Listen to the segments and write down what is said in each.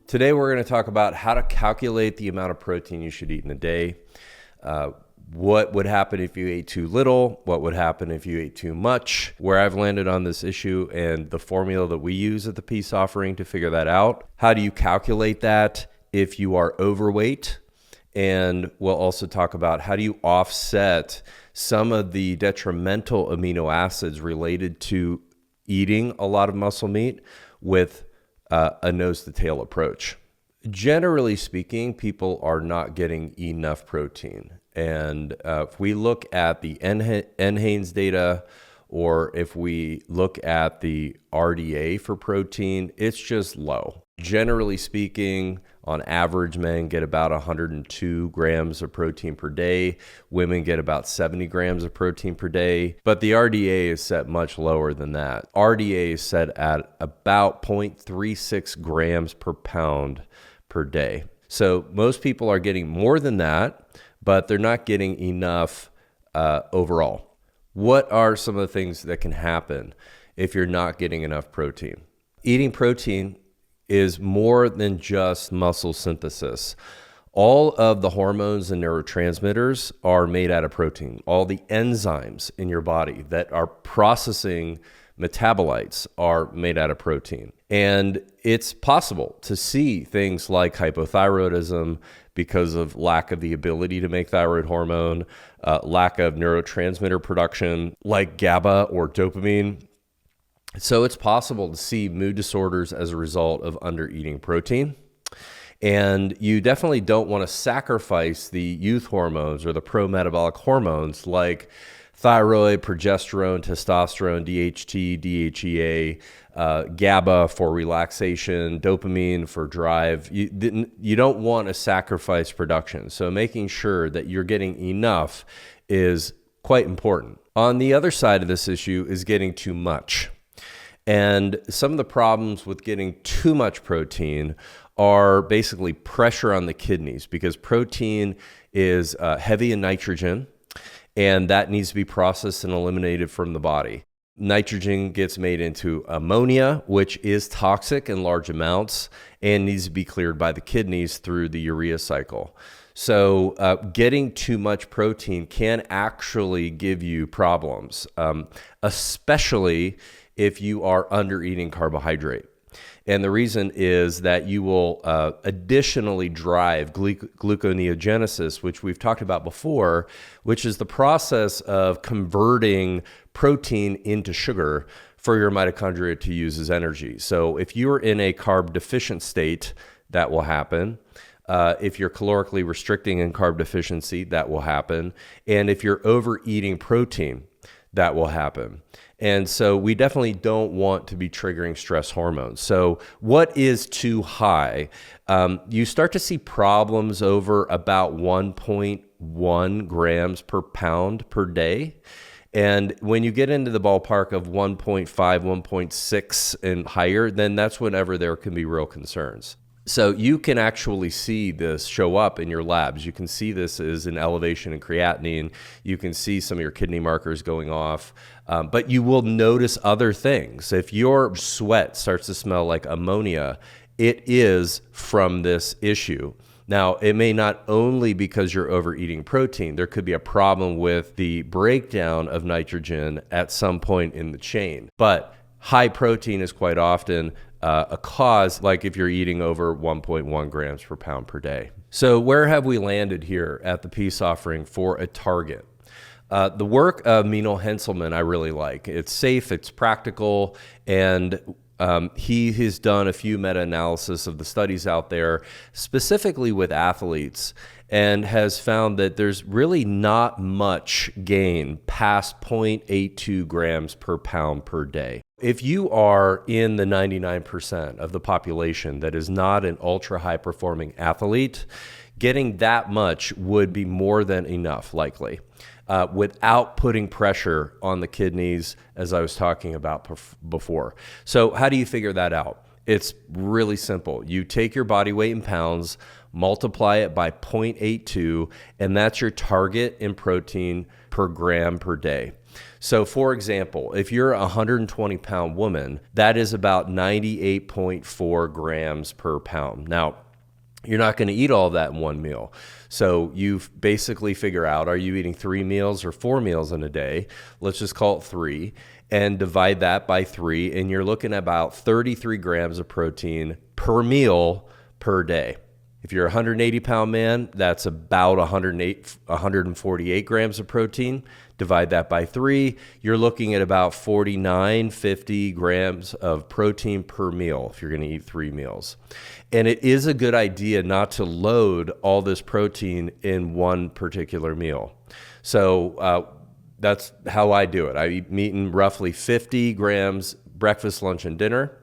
Today we're going to talk about how to calculate the amount of protein you should eat in a day. What would happen if you ate too little? What would happen if you ate too much? Where I've landed on this issue and the formula that we use at the Peace Offering to figure that out. How do you calculate that if you are overweight? And we'll also talk about how do you offset some of the detrimental amino acids related to eating a lot of muscle meat with a nose-to-tail approach. Generally speaking, people are not getting enough protein. And if we look at the NHANES data, or if we look at the RDA for protein, it's just low. Generally speaking, on average, men get about 102 grams of protein per day. Women get about 70 grams of protein per day. But the RDA is set much lower than that. RDA is set at about 0.36 grams per pound per day. So most people are getting more than that, but they're not getting enough overall. What are some of the things that can happen if you're not getting enough protein? Eating protein is more than just muscle synthesis. All of the hormones and neurotransmitters are made out of protein. All the enzymes in your body that are processing metabolites are made out of protein. And it's possible to see things like hypothyroidism because of lack of the ability to make thyroid hormone, lack of neurotransmitter production like GABA or dopamine. So it's possible to see mood disorders as a result of undereating protein. And you definitely don't want to sacrifice the youth hormones or the pro-metabolic hormones like thyroid, progesterone, testosterone, DHT, DHEA, GABA for relaxation, dopamine for drive. You don't want to sacrifice production. So making sure that you're getting enough is quite important. On the other side of this issue is getting too much. And some of the problems with getting too much protein are basically pressure on the kidneys because protein is heavy in nitrogen, and that needs to be processed and eliminated from the body. Nitrogen gets made into ammonia, which is toxic in large amounts and needs to be cleared by the kidneys through the urea cycle. So getting too much protein can actually give you problems, especially if you are under eating carbohydrate. And the reason is that you will additionally drive gluconeogenesis, which we've talked about before, which is the process of converting protein into sugar for your mitochondria to use as energy. So if you're in a carb deficient state, that will happen. If you're calorically restricting in carb deficiency, that will happen. And if you're overeating protein, that will happen. And so we definitely don't want to be triggering stress hormones. So what is too high? You start to see problems over about 1.1 grams per pound per day. And when you get into the ballpark of 1.5, 1.6 and higher, then that's whenever there can be real concerns. So you can actually see this show up in your labs. You can see this as an elevation in creatinine. You can see some of your kidney markers going off, but you will notice other things. If your sweat starts to smell like ammonia, it is from this issue. Now, it may not only because you're overeating protein. There could be a problem with the breakdown of nitrogen at some point in the chain, but high protein is quite often a cause, like if you're eating over 1.1 grams per pound per day. So where have we landed here at the Peace Offering for a target? The work of Mino Henselman I really like. It's safe, it's practical, and he has done a few meta-analysis of the studies out there, specifically with athletes, and has found that there's really not much gain past 0.82 grams per pound per day. If you are in the 99% of the population that is not an ultra high performing athlete, getting that much would be more than enough likely without putting pressure on the kidneys, as I was talking about before. So how do you figure that out? It's really simple. You take your body weight in pounds, multiply it by 0.82, and that's your target in protein per gram per day. So for example, if you're a 120-pound woman, that is about 98.4 grams per pound. Now, you're not going to eat all of that in one meal. So you basically figure out, are you eating 3 meals or 4 meals in a day? Let's just call it 3 and divide that by 3. And you're looking at about 33 grams of protein per meal per day. If you're a 180-pound man, that's about 148 grams of protein. Divide that by 3. You're looking at about 50 grams of protein per meal if you're going to eat 3 meals. And it is a good idea not to load all this protein in one particular meal. So that's how I do it. I'm eating roughly 50 grams breakfast, lunch, and dinner.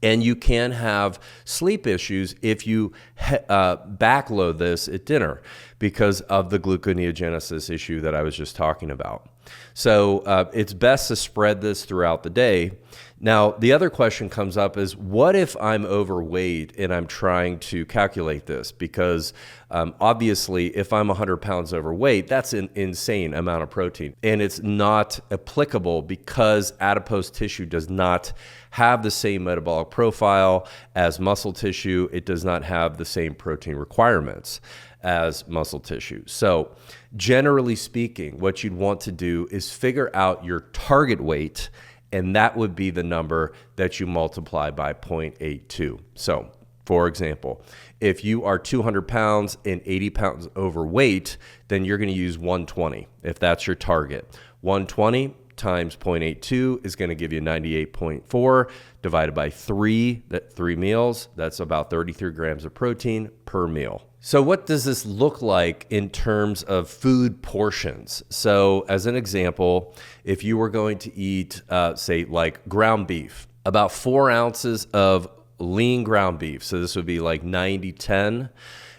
And you can have sleep issues if you backload this at dinner because of the gluconeogenesis issue that I was just talking about. So it's best to spread this throughout the day. Now, the other question comes up is, what if I'm overweight and I'm trying to calculate this? Because obviously, if I'm 100 pounds overweight, that's an insane amount of protein. And it's not applicable because adipose tissue does not have the same metabolic profile as muscle tissue. It does not have the same protein requirements as muscle tissue. So generally speaking, what you'd want to do is figure out your target weight, and that would be the number that you multiply by 0.82. So for example, if you are 200 pounds and 80 pounds overweight, then you're going to use 120 if that's your target. 120 times 0.82 is going to give you 98.4 divided by 3, that 3 meals, that's about 33 grams of protein per meal. So what does this look like in terms of food portions? So as an example, if you were going to eat, say like ground beef, about 4 ounces of lean ground beef, so this would be like 90-10,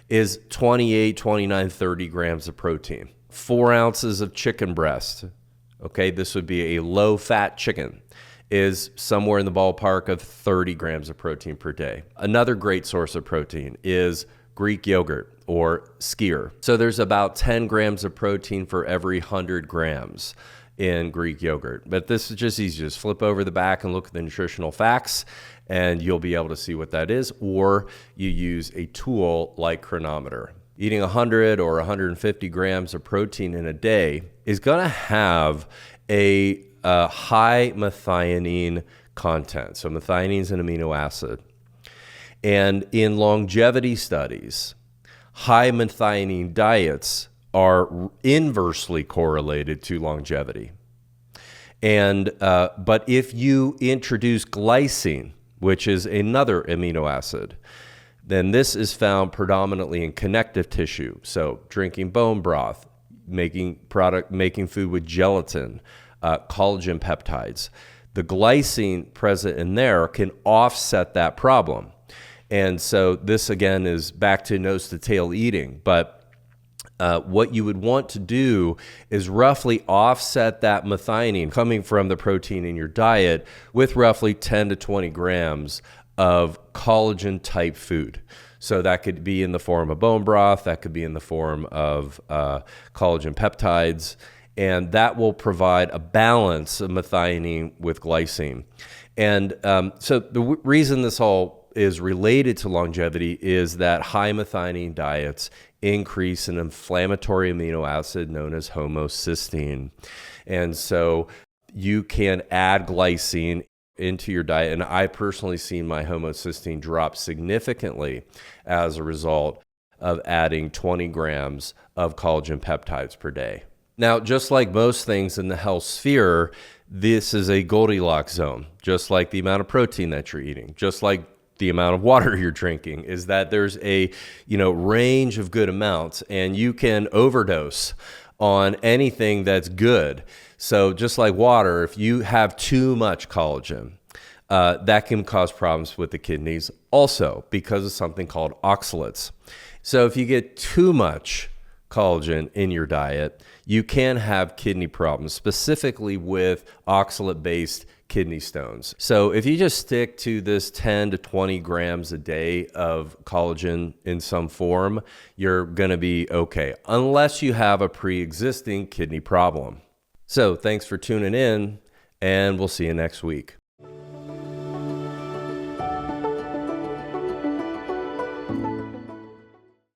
is 28, 29, 30 grams of protein. 4 ounces of chicken breast, okay, this would be a low-fat chicken, is somewhere in the ballpark of 30 grams of protein per day. Another great source of protein is Greek yogurt or skyr. So there's about 10 grams of protein for every 100 grams in Greek yogurt. But this is just easy. Just flip over the back and look at the nutritional facts, and you'll be able to see what that is. Or you use a tool like Chronometer. Eating 100 or 150 grams of protein in a day is going to have a high methionine content. So methionine is an amino acid. And in longevity studies, high methionine diets are inversely correlated to longevity. And but if you introduce glycine, which is another amino acid, then this is found predominantly in connective tissue. So drinking bone broth, making food with gelatin, collagen peptides. The glycine present in there can offset that problem. And so this again is back to nose to tail eating. But what you would want to do is roughly offset that methionine coming from the protein in your diet with roughly 10 to 20 grams of collagen type food. So that could be in the form of bone broth, that could be in the form of collagen peptides, and that will provide a balance of methionine with glycine. And so the reason this all is related to longevity is that high methionine diets increase an inflammatory amino acid known as homocysteine. And so you can add glycine into your diet, and I personally seen my homocysteine drop significantly as a result of adding 20 grams of collagen peptides per day. Now, just like most things in the health sphere, this is a Goldilocks zone, just like the amount of protein that you're eating, just like the amount of water you're drinking, is that there's a range of good amounts, and you can overdose on anything that's good. So just like water, if you have too much collagen, that can cause problems with the kidneys also because of something called oxalates. So if you get too much collagen in your diet, you can have kidney problems, specifically with oxalate-based kidney stones. So if you just stick to this 10 to 20 grams a day of collagen in some form, you're going to be okay, unless you have a pre-existing kidney problem. So thanks for tuning in, and we'll see you next week.